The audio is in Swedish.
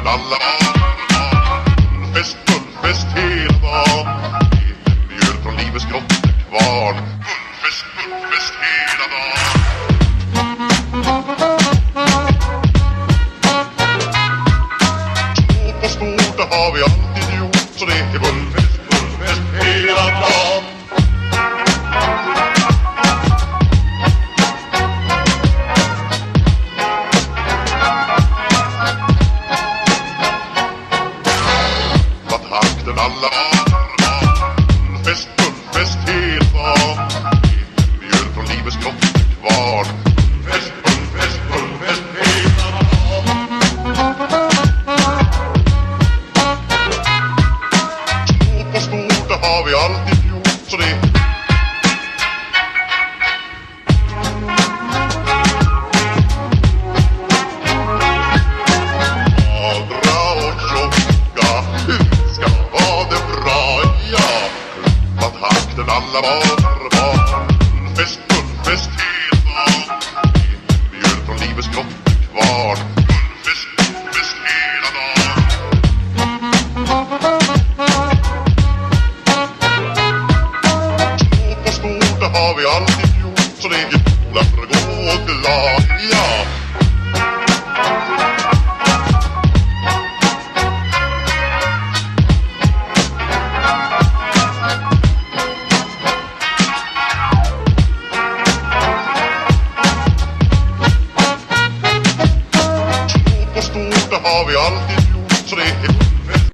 takten alla Fullfest hela dagen. Mjöl från livets grottekvarn. Fullfest hela dagen. Små på stort, det har vi alltid gjort. Så det är fullfest hela dagen. Takten alla fullfest hela dagen. Mjöl från livets grottekvarn. Fullfest hela dagen. Små på stort, det har vi alltid gjort. Så det magra och tjocka ska ha det bra, ja. Takten alla barn. Fullfest hela dagen. Mjöl från livets grottekvarn. Fullfest hela dagen. Små på stort, det har vi alltid gjort. Så det är goda för att gå glad, ja. Stort, det har vi alltid gjort. Så det är